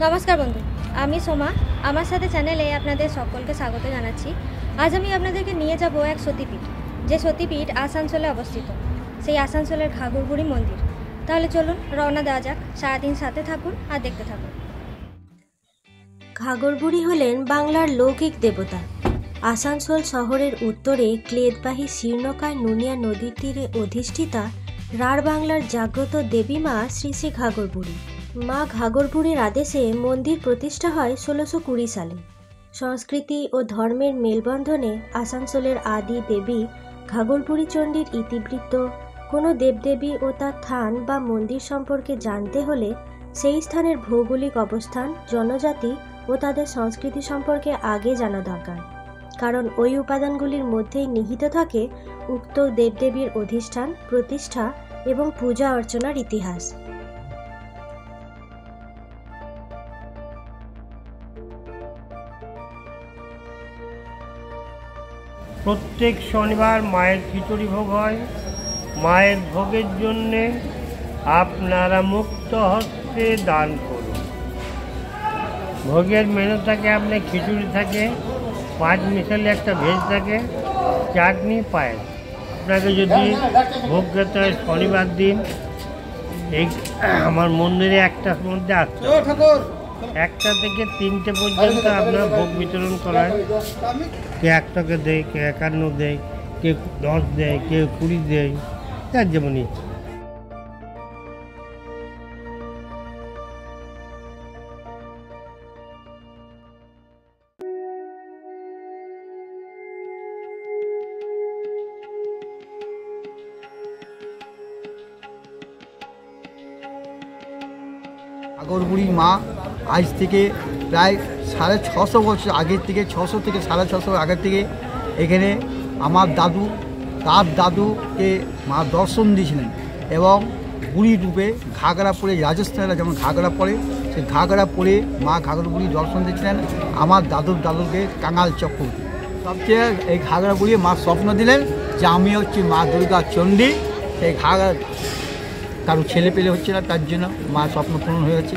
নমস্কার বন্ধু, আমি সোমা। আমার সাথে চ্যানেলে আপনাদের সকলকে স্বাগত জানাচ্ছি। আজ আমি আপনাদেরকে নিয়ে যাব এক সতীপীঠ, যে সতীপীঠ আসানসোলে অবস্থিত, সেই আসানসোলের ঘাগরবুড়ি মন্দির। তাহলে চলুন রওনা দেওয়া যাক। সারাদিন সাথে থাকুন আর দেখতে থাকুন। ঘাগরবুড়ি হলেন বাংলার লৌকিক দেবতা। আসানসোল শহরের উত্তরে ক্লেদবাহী শীর্ণকায় নুনিয়া নদীর তীরে অধিষ্ঠিতা রাঢ় বাংলার জাগ্রত দেবী মা শ্রী শ্রী ঘাগরবুড়ি। মা ঘাগরবুড়ির আদেশে মন্দির প্রতিষ্ঠা হয় 1620 সালে। সংস্কৃতি ও ধর্মের মেলবন্ধনে আসানসোলের আদি দেবী ঘাগরবুড়ি চণ্ডীর ইতিবৃত্ত, কোনো দেবদেবী ও তার থান বা মন্দির সম্পর্কে জানতে হলে সেই স্থানের ভৌগোলিক অবস্থান, জনজাতি ও তাদের সংস্কৃতি সম্পর্কে আগে জানা দরকার, কারণ ওই উপাদানগুলির মধ্যেই নিহিত থাকে উক্ত দেবদেবীর অধিষ্ঠান, প্রতিষ্ঠা এবং পূজা অর্চনার ইতিহাস। প্রত্যেক শনিবার মায়ের খিচুড়ি ভোগ হয়। মায়ের ভোগের জন্যে আপনারা মুক্ত হস্তে দান করুন। ভোগের মেনু থাকে, আপনার খিচুড়ি থাকে, 5 মিশালি একটা ভেজ থাকে, চাটনি, পায়েস। আপনাকে যদি ভোগ খেতে হয় শনিবার দিন, এই আমার মন্দিরে 1টার মধ্যে আসতে হবে। 1টা থেকে 3টে পর্যন্ত আপনার ভোগ বিতরণ করা হয়। কে 1 টাকা দেয়, কে 51 দেয়, কে 10 দেয়, কে 20 দেয়, যার যেমন ইচ্ছে। ঘাগরবুড়ি মা আজ থেকে প্রায় 650 বছর আগের থেকে, 600 থেকে 650 আগের থেকে এখানে আমার দাদু, তার দাদুকে মা দর্শন দিয়েছিলেন এবং বুড়ি রূপে ঘাগরা পরে, রাজস্থানেরা যেমন ঘাগরা পরে, সেই ঘাগরা পরে মা ঘাগরবুড়ি দর্শন দিয়েছিলেন আমার দাদুকে কাঙাল চক্রবর্তী। সবচেয়ে এই ঘাগরা বুড়ি মা স্বপ্ন দিলেন যে আমি হচ্ছি মা দুর্গা চণ্ডী। সেই ঘাগরা কারো ছেলে পেলে হচ্ছে না, তার জন্য মা স্বপ্ন পূরণ হয়ে গেছে।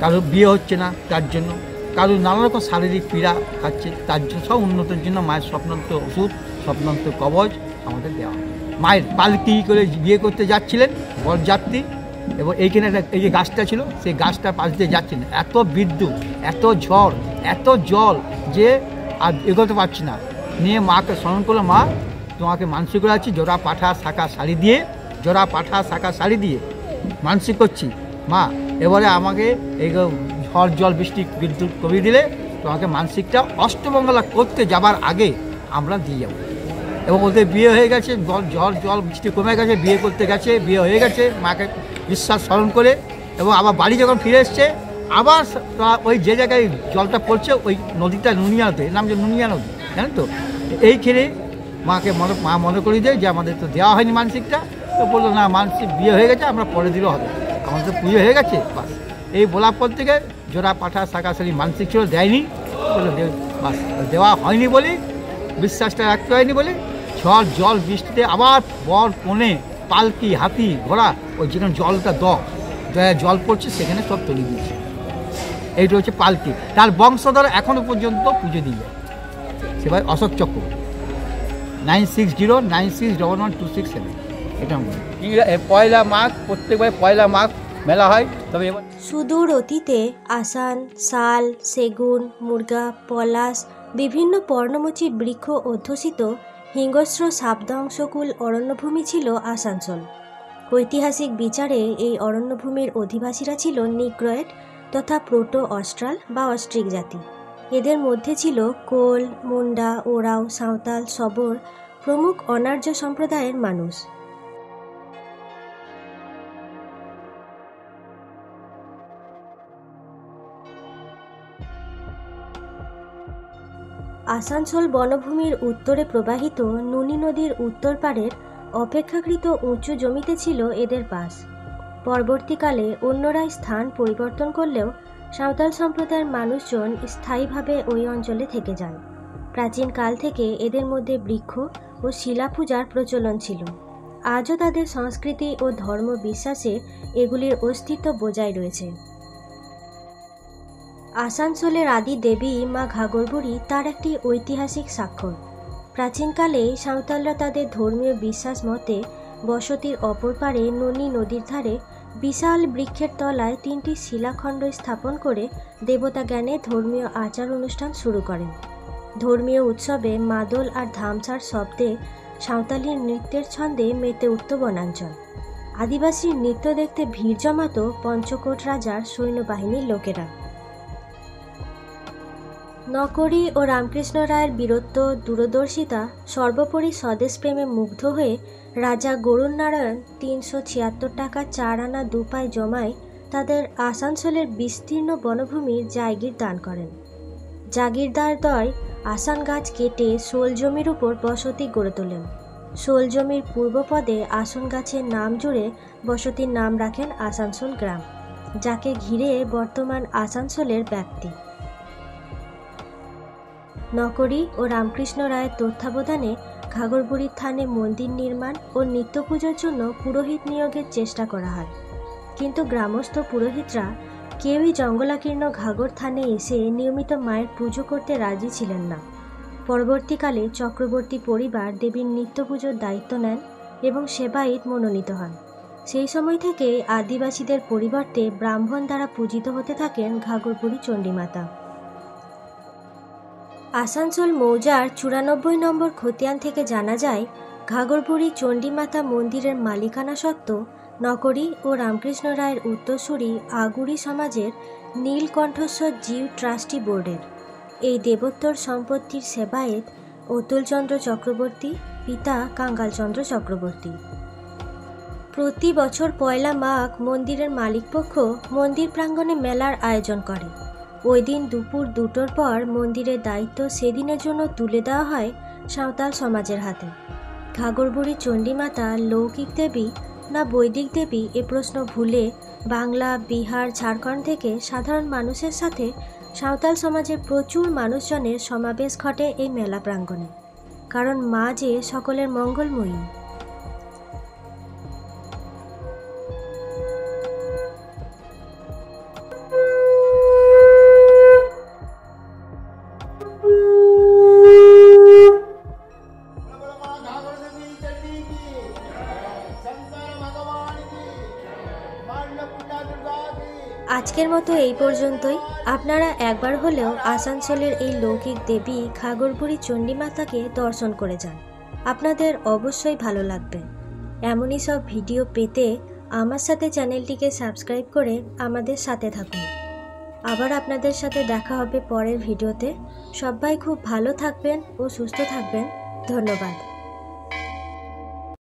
কারো বিয়ে হচ্ছে না, তার জন্য, কারো নানা রকম শারীরিক পীড়া খাচ্ছে, তার জন্য, সব উন্নতির জন্য মায়ের স্বপ্নান্ত ওষুধ, স্বপ্নান্ত কবচ আমাদের দেওয়া। মায়ের পালকি করে বিয়ে করতে যাচ্ছিলেন বরযাত্রী, এবং এইখানে এই যে গাছটা ছিল, সেই গাছটার পাশ দিয়ে যাচ্ছিলেন। এত বিদ্যুৎ, এত ঝড়, এত জল যে আর এগোতে পারছি না। নিয়ে মাকে স্মরণ করলো, মা তোমাকে মানসিক করে আছি, জোড়া পাঠা শাখা শাড়ি দিয়ে মানসিক করছি। মা এবারে আমাকে এই ঝড় জল বৃষ্টি বিদ্যুৎ কমিয়ে দিলে তোমাকে মানসিকটা অষ্টমঙ্গলা করতে যাবার আগে আমরা দিয়ে যাবো। এবং ওদের বিয়ে হয়ে গেছে, ঝড় জল বৃষ্টি কমে গেছে, বিয়ে করতে গেছে, বিয়ে হয়ে গেছে মাকে বিশ্বাস স্মরণ করে। এবং আবার বাড়ি যখন ফিরে এসছে, আবার ওই যে জায়গায় জলটা পড়ছে ওই নদীটা নুনিয়া নদী, নাম যে নুনিয়া নদী, জানেন তো। এইখানে মাকে মা মনে করিয়ে দেয় যে আমাদের তো দেওয়া হয়নি মানসিকটা। তো বললো না, মানসিক বিয়ে হয়ে গেছে, আমরা পরে দিলেও হবে, আমাদের তো পুজো হয়ে গেছে। বাস এই বলার পর থেকে জোড়া পাঠা শাখা শাড়ি মানসিক ছিল, দেয়নি, বললো বাস দেওয়া হয়নি বলে, বিশ্বাসটা রাখতে হয়নি বলে, ঝড় জল বৃষ্টিতে আবার বর কোণে পালকি, হাতি, ঘোড়া, ওই যেখানে জলটা জল পড়ছে সেখানে সব তৈরি দিয়েছে। এইটা হচ্ছে পালকি। তার বংশধর এখনও পর্যন্ত পুজো দিয়ে যায়। সেবার অশোক চক্রবর্তী, 9609611267। এটা পয়লা মাঘ, প্রত্যেকবার পয়লা মাঘ মেলা হয়। তবে এবার সুদূর অতীতে আসান, শাল, সেগুন, মুরগা, পলাশ, বিভিন্ন পর্ণমোচী বৃক্ষ অধ্যুষিত হিংস্র সাবদংশকুল অরণ্যভূমি ছিল আসানসোল। ঐতিহাসিক বিচারে এই অরণ্যভূমির অধিবাসীরা ছিল নিগ্রয়েড তথা প্রোটো অস্ট্রাল বা অস্ট্রিক জাতি। এদের মধ্যে ছিল কোল, মুন্ডা, ওরাও, সাঁওতাল, সবর প্রমুখ অনার্য সম্প্রদায়ের মানুষ। আসানসোল বনভূমির উত্তরে প্রবাহিত নুনি নদীর উত্তর পাড়ের অপেক্ষাকৃত উঁচু জমিতে ছিল এদের বাস। পরবর্তীকালে অন্যরা স্থান পরিবর্তন করলেও সাঁওতাল সম্প্রদায়ের মানুষজন স্থায়ীভাবে ওই অঞ্চলে থেকে যান। প্রাচীনকাল থেকে এদের মধ্যে বৃক্ষ ও শিলাপূজার প্রচলন ছিল। আজও তাদের সংস্কৃতি ও ধর্ম বিশ্বাসে এগুলির অস্তিত্ব বজায় রয়েছে। আসানসোলের আদি দেবী মা ঘাগরবুড়ি তার একটি ঐতিহাসিক স্বাক্ষর। প্রাচীনকালে সাঁওতালরা তাদের ধর্মীয় বিশ্বাস মতে বসতির অপর পারে ননী নদীর ধারে বিশাল বৃক্ষের তলায় 3টি শিলাখণ্ড স্থাপন করে দেবতা জ্ঞানে ধর্মীয় আচার অনুষ্ঠান শুরু করেন। ধর্মীয় উৎসবে মাদল আর ধামসার শব্দে সাঁওতালি নৃত্যের ছন্দে মেতে উঠত বনাঞ্চল। আদিবাসীর নৃত্য দেখতে ভিড় জমাত পঞ্চকোট রাজার সৈন্যবাহিনীর লোকেরা। নকরি ও রামকৃষ্ণ রায়ের বীরত্ব, দূরদর্শিতা, সর্বোপরি স্বদেশপ্রেমে মুগ্ধ হয়ে রাজা গরুণ নারায়ণ 376 টাকা 4 আনা 2 পায় জমায় তাদের আসানসোলের বিস্তীর্ণ বনভূমির জায়গির দান করেন। জাগিরদারদ্বয় আসান গাছ কেটে শোল জমির উপর বসতি গড়ে তোলেন। শোল জমির পূর্বপদে আসন গাছের নাম জুড়ে বসতির নাম রাখেন আসানসোল গ্রাম, যাকে ঘিরে বর্তমান আসানসোলের ব্যাপ্তি। নকরি ও রামকৃষ্ণ রায়ের তত্ত্বাবধানে ঘাগরবুড়ির থানে মন্দির নির্মাণ ও নিত্য পুজোর জন্য পুরোহিত নিয়োগের চেষ্টা করা হয়, কিন্তু গ্রামস্থ পুরোহিতরা কেউই জঙ্গলাকীর্ণ ঘাগর থানে এসে নিয়মিত মায়ের পুজো করতে রাজি ছিলেন না। পরবর্তীকালে চক্রবর্তী পরিবার দেবীর নিত্য পুজোর দায়িত্ব নেন এবং সেবায়িত মনোনীত হন। সেই সময় থেকে আদিবাসীদের পরিবর্তে ব্রাহ্মণ দ্বারা পূজিত হতে থাকেন ঘাগরবুড়ি চণ্ডীমাতা। আসানসোল মৌজার 94 নম্বর খতিয়ান থেকে জানা যায়, ঘাগরবুড়ি চণ্ডীমাতা মন্দিরের মালিকানা সত্ত্ব নকরি ও রামকৃষ্ণ রায়ের উত্তরসূরি আগুরি সমাজের নীলকণ্ঠস্বর জিউ ট্রাস্টি বোর্ডের। এই দেবোত্তর সম্পত্তির সেবায়েত অতুলচন্দ্র চক্রবর্তী, পিতা কাঙ্গালচন্দ্র চক্রবর্তী। প্রতি বছর 1 মাঘ মন্দিরের মালিকপক্ষ মন্দির প্রাঙ্গণে মেলার আয়োজন করে। ওই দিন দুপুর 2টোর পর মন্দিরের দায়িত্ব সেদিনের জন্য তুলে দেওয়া হয় সাঁওতাল সমাজের হাতে। ঘাগরবুড়ি চণ্ডীমাতা লৌকিক দেবী না বৈদিক দেবী এ প্রশ্ন ভুলে বাংলা, বিহার, ঝাড়খণ্ড থেকে সাধারণ মানুষের সাথে সাঁওতাল সমাজের প্রচুর মানুষজনের সমাবেশ ঘটে এই মেলা প্রাঙ্গণে, কারণ মা যে সকলের মঙ্গলময়ী। আজকের মতো এই পর্যন্তই। আপনারা একবার হলেও আসানসোলের এই লৌকিক দেবী ঘাগরবুড়ি চণ্ডীমাতাকে দর্শন করে যান, আপনাদের অবশ্যই ভালো লাগবে। এমনই সব ভিডিও পেতে আমার সাথে চ্যানেলটিকে সাবস্ক্রাইব করে আমাদের সাথে থাকুন। আবার আপনাদের সাথে দেখা হবে পরের ভিডিওতে। সবাই খুব ভালো থাকবেন ও সুস্থ থাকবেন। ধন্যবাদ।